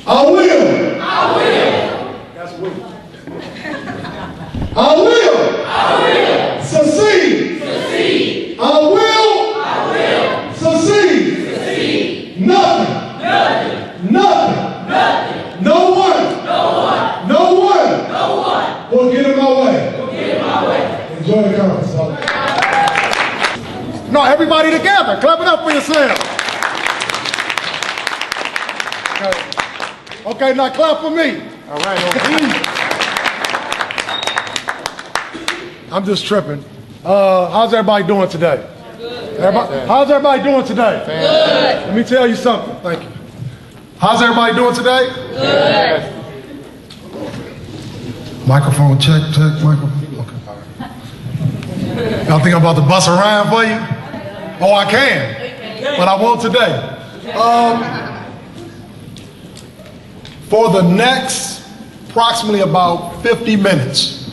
I will. I will. That's weak. I will. Succeed. I will. Succeed. Nothing. No one will get in my way. Enjoy the conference. No, everybody together. Clap it up for yourself. Okay, now clap for me. All right. I'm just tripping. How's everybody doing today? How's everybody doing today? Good. Let me tell you something. Thank you. How's everybody doing today? Good. Microphone check, microphone. Okay. Y'all think I'm about to bust around for you? Oh, I can. But I won't today. For the next approximately about 50 minutes,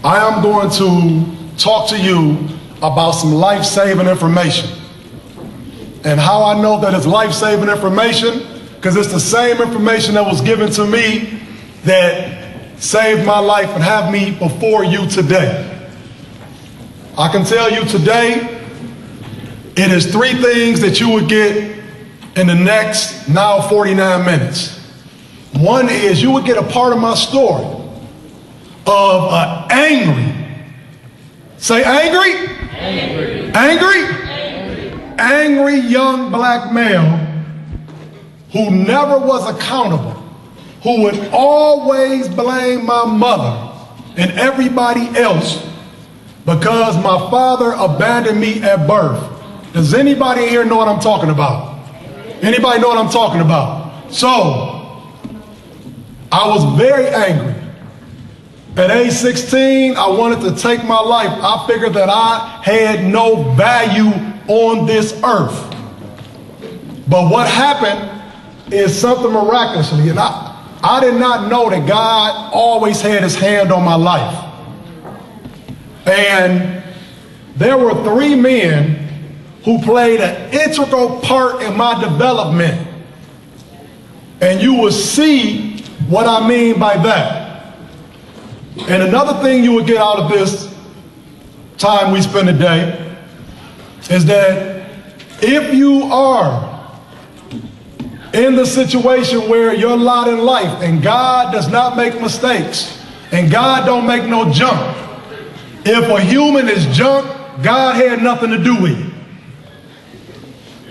I am going to talk to you about some life-saving information. And how I know that it's life-saving information, because it's the same information that was given to me that saved my life and have me before you today. I can tell you today, it is 3 things that you would get in the next now 49 minutes. One is you would get a part of my story of an angry, say angry? Angry young black male who never was accountable, who would always blame my mother and everybody else because my father abandoned me at birth. Does anybody here know what I'm talking about? Anybody know what I'm talking about? So, I was very angry. At age 16, I wanted to take my life. I figured that I had no value on this earth. But what happened is something miraculously, and I did not know that God always had his hand on my life. And there were 3 men who played an integral part in my development. And you will see what I mean by that. And another thing you will get out of this time we spend today is that if you are in the situation where your lot in life and God does not make mistakes and God don't make no junk, if a human is junk, God had nothing to do with it.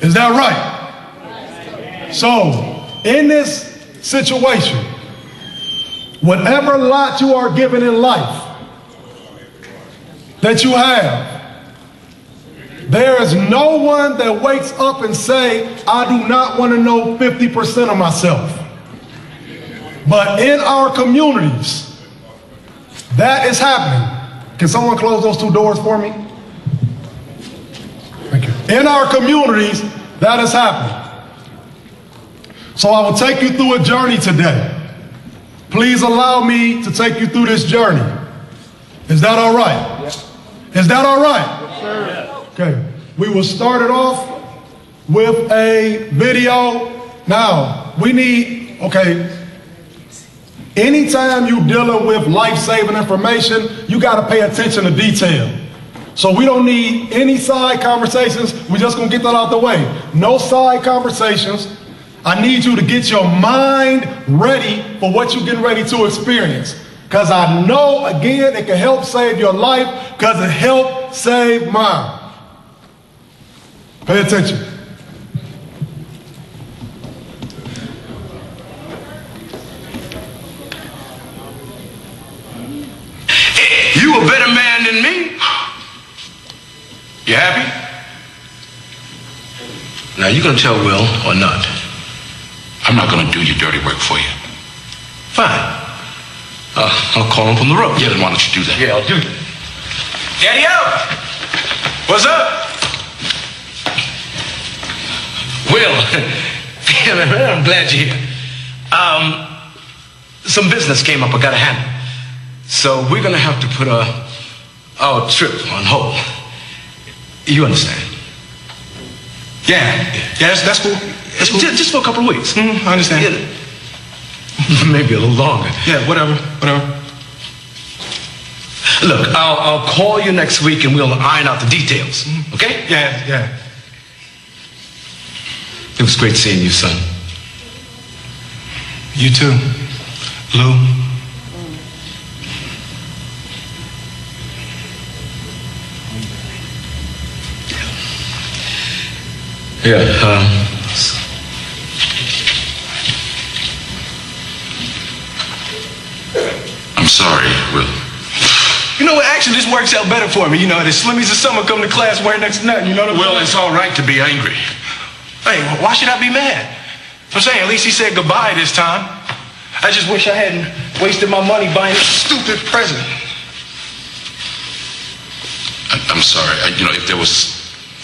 Is that right? So, in this situation, whatever lot you are given in life that you have, there is no one that wakes up and say, I do not want to know 50% of myself. But in our communities, that is happening. Can someone close those 2 doors for me? Thank you. In our communities, that is happening. So I will take you through a journey today. Please allow me to take you through this journey. Is that all right? Yes. Is that all right? Yes, sir. Okay. We will start it off with a video. Now, we need, anytime you're dealing with life-saving information, you got to pay attention to detail. So we don't need any side conversations. We're just going to get that out the way. No side conversations. I need you to get your mind ready for what you're getting ready to experience. Because I know, again, it can help save your life because it helped save mine. Pay attention. You a better man than me. You happy? Now you gonna tell Will or not? I'm not gonna do your dirty work for you. Fine. I'll call him from the road. Yeah, then why don't you do that? Yeah, I'll do that. Daddy-o! What's up? Will. I'm glad you're here. Some business came up I gotta handle. So we're gonna have to put our trip on hold. You understand? Yeah, that's cool. Just for a couple of weeks. I understand. Yeah. Maybe a little longer. Yeah, whatever. Look, I'll call you next week and we'll iron out the details. Okay? Yeah. It was great seeing you, son. You too, Lou. Yeah, I'm sorry, Will. You know what? Actually, this works out better for me. You know, the slimmies of summer come to class wearing next to nothing. You know what I'm Will, saying? it's all right to be angry. Hey, why should I be mad? I'm saying at least he said goodbye this time. I just wish I hadn't wasted my money buying this stupid present. I'm sorry. If there was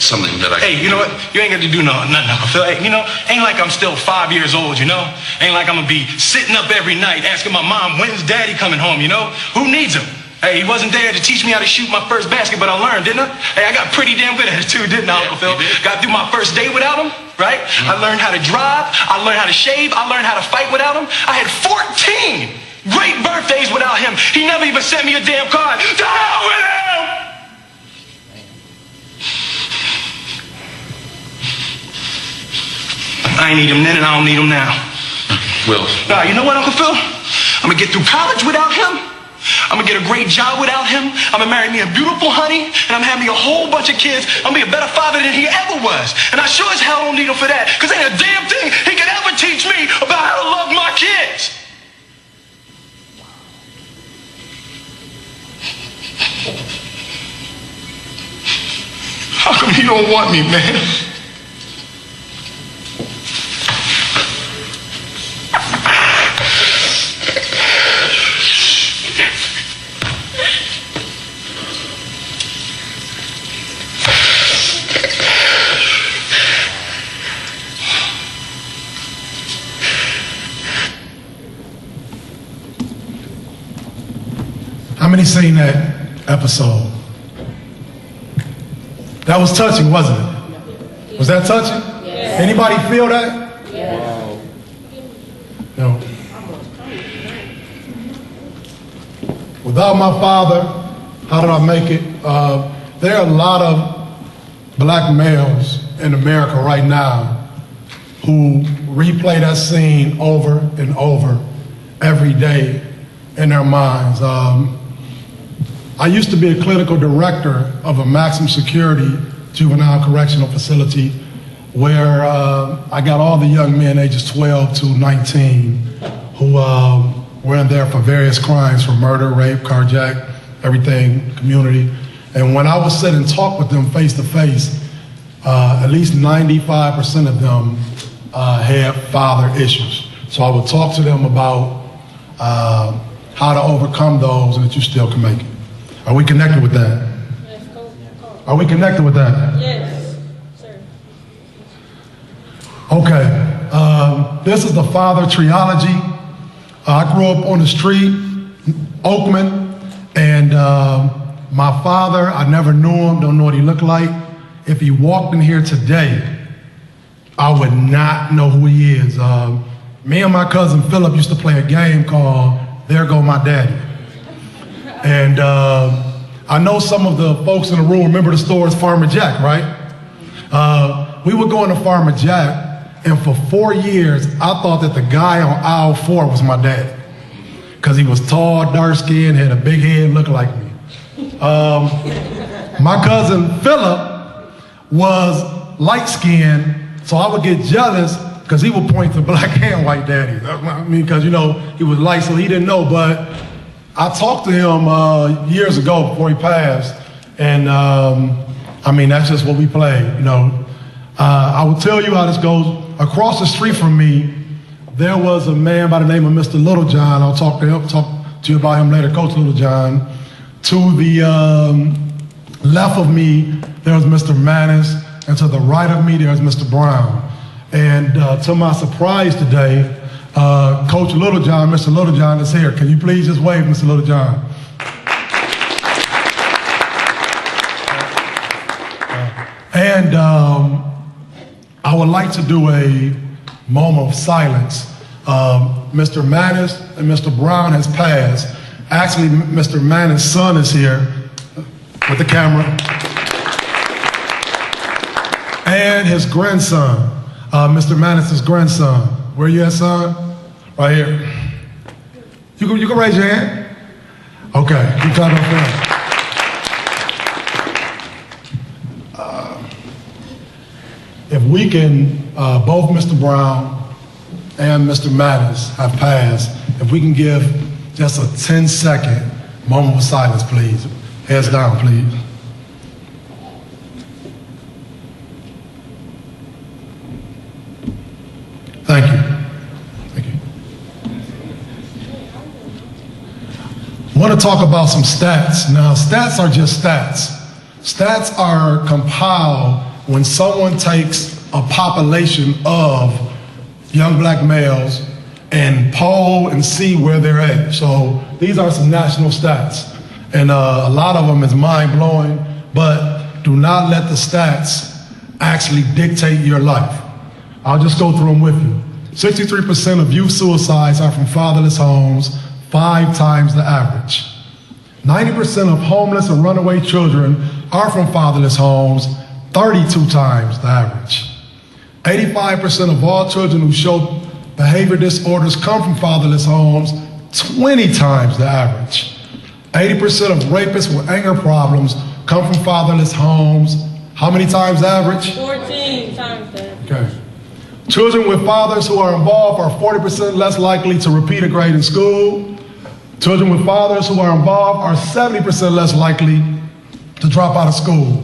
something that I... Hey, you know what? You ain't got to do nothing, Uncle Phil. Hey, ain't like I'm still 5 years old, you know? Ain't like I'm going to be sitting up every night asking my mom, when's daddy coming home, you know? Who needs him? Hey, he wasn't there to teach me how to shoot my first basket, but I learned, didn't I? Hey, I got pretty damn good at it too, didn't I, Uncle Phil? Got through my first day without him, right? I learned how to drive. I learned how to shave. I learned how to fight without him. I had 14 great birthdays without him. He never even sent me a damn card. To hell with him! I ain't need him then and I don't need him now. Will. Nah, you know what, Uncle Phil? I'm gonna get through college without him. I'm gonna get a great job without him. I'm gonna marry me a beautiful honey, and I'm having me a whole bunch of kids. I'm gonna be a better father than he ever was. And I sure as hell don't need him for that, because ain't a damn thing he could ever teach me about how to love my kids. How come he don't want me, man? How many seen that episode? That was touching, wasn't it? Was that touching? Yes. Anybody feel that? Yes. No. Without my father, how did I make it? There are a lot of black males in America right now who replay that scene over and over every day in their minds. I used to be a clinical director of a maximum security juvenile correctional facility where I got all the young men ages 12 to 19 who were in there for various crimes, for murder, rape, carjack, everything, community. And when I would sit and talk with them face to face, at least 95% of them had father issues. So I would talk to them about how to overcome those and that you still can make it. Are we connected with that? Yes, Are we connected with that? yes, sir. Okay. This is the father trilogy. I grew up on the street, Oakman, and my father, I never knew him, don't know what he looked like. If he walked in here today, I would not know who he is. Me and my cousin Philip used to play a game called There Go My Daddy. And I know some of the folks in the room remember the stores Farmer Jack, right? We would go into Farmer Jack, and for 4 years, I thought that the guy on aisle 4 was my dad. Because he was tall, dark-skinned, had a big head, looked like me. My cousin Philip was light-skinned, so I would get jealous because he would point to black and white daddies. I mean, because, you know, he was light, so he didn't know, but I talked to him years ago before he passed, and I mean, that's just what we play, you know. I will tell you how this goes. Across the street from me, there was a man by the name of Mr. Littlejohn. I'll talk to you about him later, Coach Littlejohn. To the left of me, there was Mr. Manis, and to the right of me, there's Mr. Brown. And to my surprise today, Coach Littlejohn, Mr. Littlejohn is here. Can you please just wave, Mr. Littlejohn? And I would like to do a moment of silence. Mr. Mannis and Mr. Brown has passed. Actually, Mr. Mannis' son is here with the camera. And his grandson, Mr. Mannis' grandson. Where you at, son? Right here. You can raise your hand. Okay, keep talking up there. If we can, both Mr. Brown and Mr. Mannis have passed, if we can give just a 10-second moment of silence, please. Heads down, please. Thank you. Thank you. I want to talk about some stats. Now, stats are just stats. Stats are compiled when someone takes a population of young black males and poll and see where they're at. So these are some national stats. And a lot of them is mind-blowing, but do not let the stats actually dictate your life. I'll just go through them with you. 63% of youth suicides are from fatherless homes, 5 times the average. 90% of homeless and runaway children are from fatherless homes, 32 times the average. 85% of all children who show behavior disorders come from fatherless homes, 20 times the average. 80% of rapists with anger problems come from fatherless homes. How many times the average? 14 times the average. Okay. Children with fathers who are involved are 40% less likely to repeat a grade in school. Children with fathers who are involved are 70% less likely to drop out of school.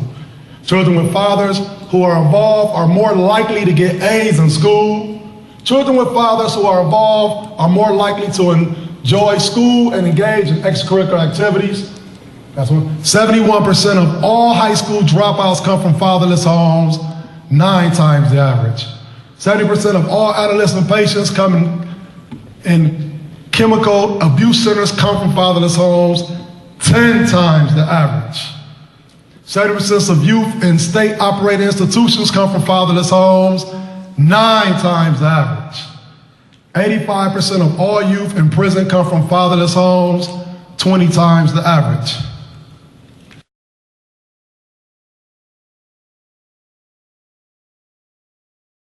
Children with fathers who are involved are more likely to get A's in school. Children with fathers who are involved are more likely to enjoy school and engage in extracurricular activities. That's one. 71% of all high school dropouts come from fatherless homes, 9 times the average. 70% of all adolescent patients come in chemical abuse centers come from fatherless homes, 10 times the average. 70% of youth in state-operated institutions come from fatherless homes, 9 times the average. 85% of all youth in prison come from fatherless homes, 20 times the average.